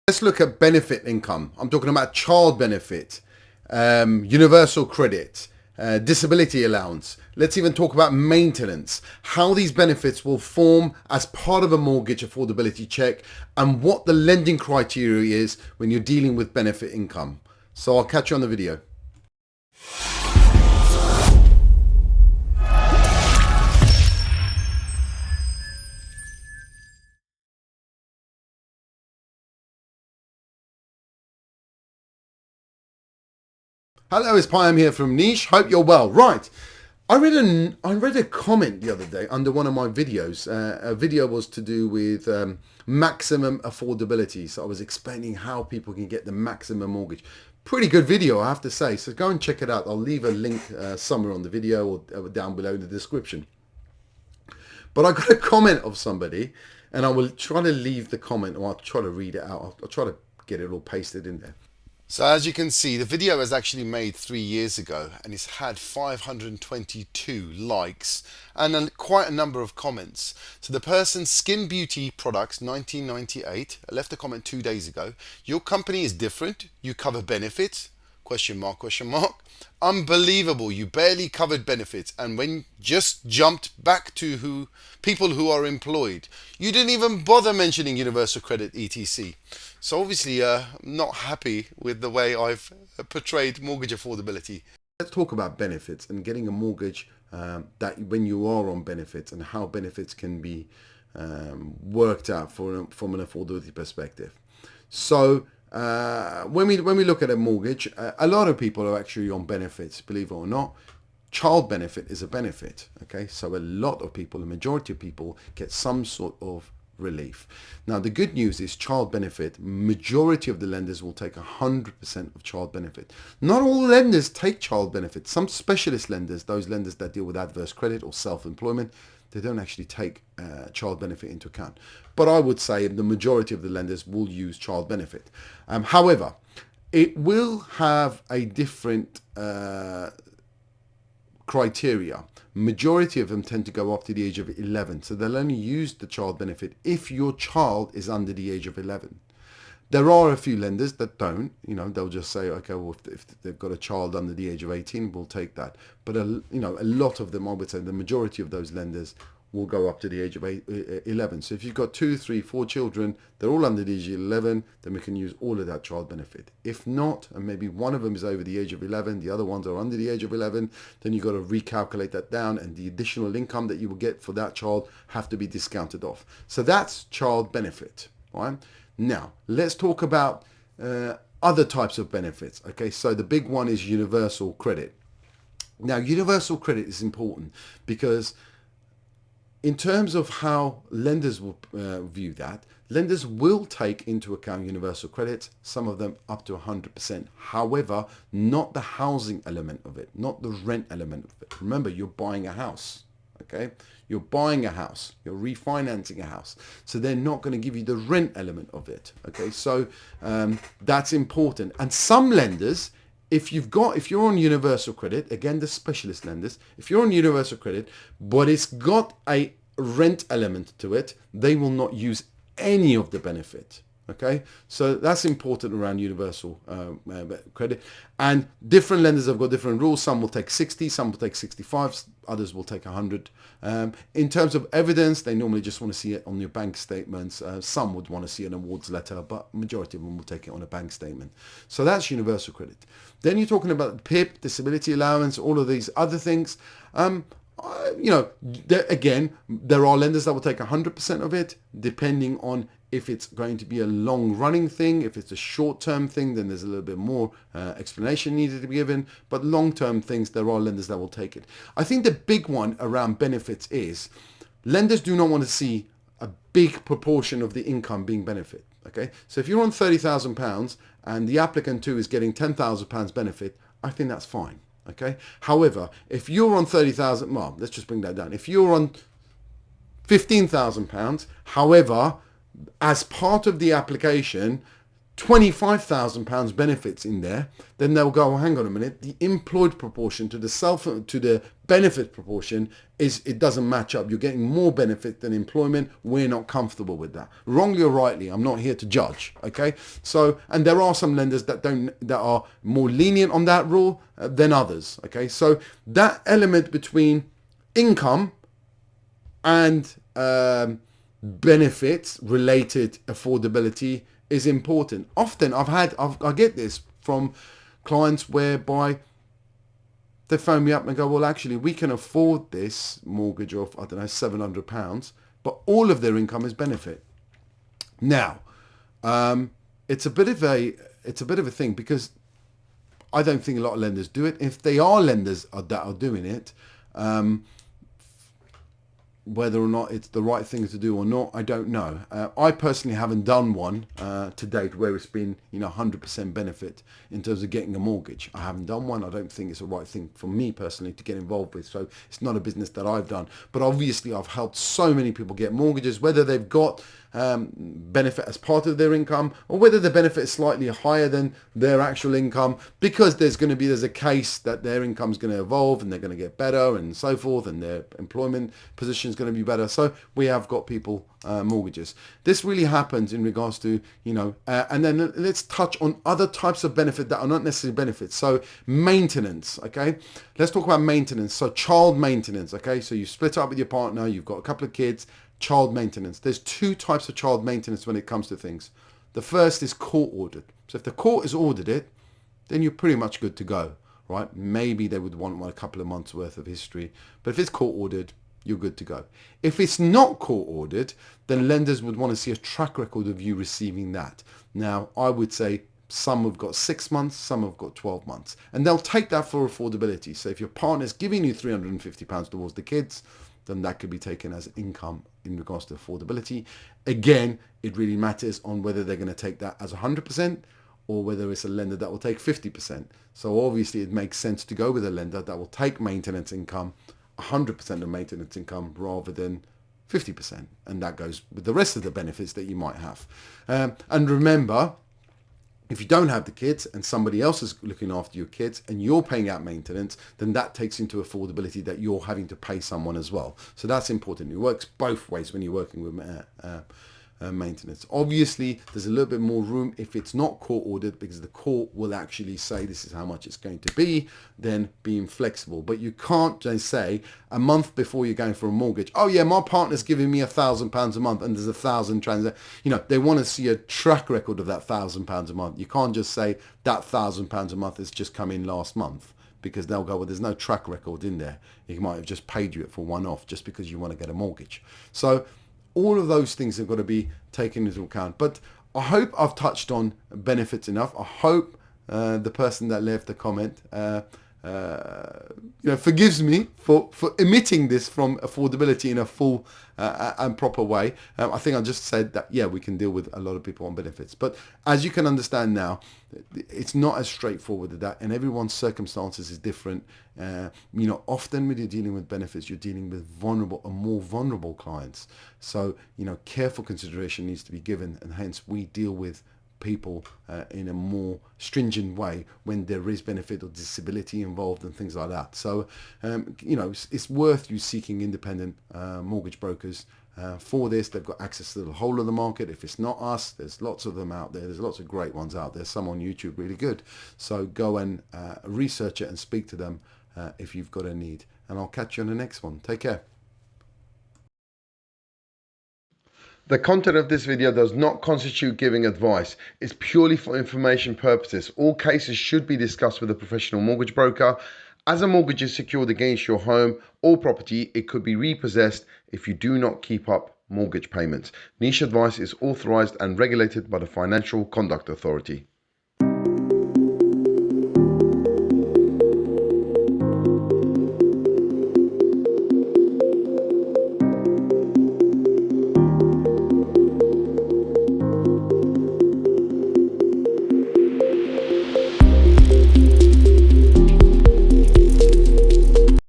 Let's look at benefit income. I'm talking about child benefit, universal credit, disability allowance. Let's even talk about maintenance, how these benefits will form as part of a mortgage affordability check, and what the lending criteria is when you're dealing with benefit income. So I'll catch you on the video. Hello, it's Pam here from Niche. Hope you're well. Right. I read a comment the other day under one of my videos. A video was to do with maximum affordability. So I was explaining how people can get the maximum mortgage. Pretty good video, I have to say. So go and check it out. I'll leave a link somewhere on the video or down below in the description. But I got a comment of somebody, and I will try to leave the comment, or I'll try to read it out. I'll try to get it all pasted in there. So as you can see, the video was actually made 3 years ago, and it's had 522 likes and quite a number of comments. So the person, Skin Beauty Products 1998, left a comment 2 days ago. Your company is different. You cover benefits? Question mark, question mark. Unbelievable, you barely covered benefits, and when just jumped back to people who are employed. You didn't even bother mentioning universal credit, etc. So obviously not happy with the way I've portrayed mortgage affordability. Let's talk about benefits and getting a mortgage that when you are on benefits, and how benefits can be worked out from an affordability perspective. So when we look at a mortgage, a lot of people are actually on benefits, believe it or not. Child benefit is a benefit, okay? So a lot of people, the majority of people, get some sort of relief. Now the good news is child benefit, majority of the lenders will take 100% of child benefit. Not all lenders take child benefit. Some specialist lenders, those lenders that deal with adverse credit or self-employment, they don't actually take child benefit into account. But I would say the majority of the lenders will use child benefit. However, it will have a different criteria. Majority of them tend to go up to the age of 11. So they'll only use the child benefit if your child is under the age of 11. There are a few lenders that don't, they'll just say, okay, well, if they've got a child under the age of 18, we'll take that. But, a lot of them, I would say the majority of those lenders will go up to the age of 11. So if you've got 2, 3, 4 children, they're all under the age of 11, then we can use all of that child benefit. If not, and maybe one of them is over the age of 11, the other ones are under the age of 11, then you've got to recalculate that down, and the additional income that you will get for that child have to be discounted off. So that's child benefit, right? Now, let's talk about other types of benefits. Okay, so the big one is universal credit. Now, universal credit is important because in terms of how lenders will view that, lenders will take into account universal credit, some of them up to 100%. However, not the housing element of it, not the rent element of it. Remember, you're buying a house, okay? You're buying a house, you're refinancing a house. So they're not going to give you the rent element of it, okay? So that's important. And some lenders, if you're on universal credit, again, the specialist lenders, if you're on universal credit, but it's got a rent element to it, they will not use any of the benefit. Okay, so that's important around universal credit. And different lenders have got different rules. Some will take 60, some will take 65, others will take 100. In terms of evidence, they normally just want to see it on your bank statements. Some would want to see an awards letter, but majority of them will take it on a bank statement. So that's universal credit. Then you're talking about PIP, disability allowance, all of these other things. Again, there are lenders that will take 100% of it, depending on if it's going to be a long-running thing. If it's a short-term thing, then there's a little bit more explanation needed to be given. But long-term things, there are lenders that will take it. I think the big one around benefits is lenders do not want to see a big proportion of the income being benefit. Okay, so if you're on £30,000 and the applicant too is getting £10,000 benefit, I think that's fine. Okay. However, if you're on 30,000, well, let's just bring that down. If you're on £15,000, however, as part of the application, £25,000 benefits in there, then they'll go, well, hang on a minute, the employed proportion to the benefit proportion it doesn't match up. You're getting more benefit than employment. We're not comfortable with that. Wrongly or rightly, I'm not here to judge. Okay, so and there are some lenders that are more lenient on that rule than others. Okay, so that element between income and benefits related affordability is important. Often I get this from clients whereby they phone me up and go, well, actually, we can afford this mortgage of, I don't know, £700, but all of their income is benefit. Now, it's a bit of a thing, because I don't think a lot of lenders do it. If they are lenders that are doing it, whether or not it's the right thing to do or not, I don't know. I personally haven't done one to date where it's been 100% benefit in terms of getting a mortgage. I haven't done one. I don't think it's the right thing for me personally to get involved with. So it's not a business that I've done. But obviously I've helped so many people get mortgages, whether they've got benefit as part of their income or whether the benefit is slightly higher than their actual income, because there's a case that their income is going to evolve and they're going to get better and so forth, and their employment position is going to be better. So we have got people mortgages. This really happens in regards to, and then let's touch on other types of benefit that are not necessarily benefits. So maintenance, okay? Let's talk about maintenance. So child maintenance, okay? So you split up with your partner, you've got a couple of kids, child maintenance. There's two types of child maintenance when it comes to things. The first is court ordered. So if the court has ordered it, then you're pretty much good to go, right? Maybe they would want a couple of months worth of history, but if it's court ordered, you're good to go. If it's not court ordered, then lenders would want to see a track record of you receiving that. Now, I would say some have got 6 months, some have got 12 months, and they'll take that for affordability. So if your partner's giving you £350 towards the kids, then that could be taken as income in regards to affordability. Again, it really matters on whether they're going to take that as 100% or whether it's a lender that will take 50%. So obviously it makes sense to go with a lender that will take maintenance income, 100% of maintenance income, rather than 50%. And that goes with the rest of the benefits that you might have. And remember, if you don't have the kids and somebody else is looking after your kids and you're paying out maintenance, then that takes into affordability that you're having to pay someone as well. So that's important. It works both ways when you're working with maintenance. Obviously, there's a little bit more room if it's not court ordered, because the court will actually say this is how much it's going to be, then being flexible. But you can't just say a month before you're going for a mortgage, oh yeah, my partner's giving me £1,000 a month and there's 1,000 transactions. They want to see a track record of that £1,000 a month. You can't just say that £1,000 a month has just come in last month, because they'll go, well, there's no track record in there. He might have just paid you it for one off just because you want to get a mortgage. So all of those things have got to be taken into account. But I hope I've touched on benefits enough. I hope the person that left the comment forgives me for omitting this from affordability in a full and proper way. I think I just said that, yeah, we can deal with a lot of people on benefits. But as you can understand now, it's not as straightforward as that, and everyone's circumstances is different. Often when you're dealing with benefits, you're dealing with more vulnerable clients. So, careful consideration needs to be given, and hence we deal with people in a more stringent way when there is benefit or disability involved and things like that. So, it's worth you seeking independent mortgage brokers for this. They've got access to the whole of the market. If it's not us, there's lots of them out there. There's lots of great ones out there. Some on YouTube, really good. So go and research it and speak to them if you've got a need. And I'll catch you on the next one. Take care. The content of this video does not constitute giving advice. It's purely for information purposes. All cases should be discussed with a professional mortgage broker. As a mortgage is secured against your home or property, it could be repossessed if you do not keep up mortgage payments. Niche advice is authorized and regulated by the Financial Conduct Authority.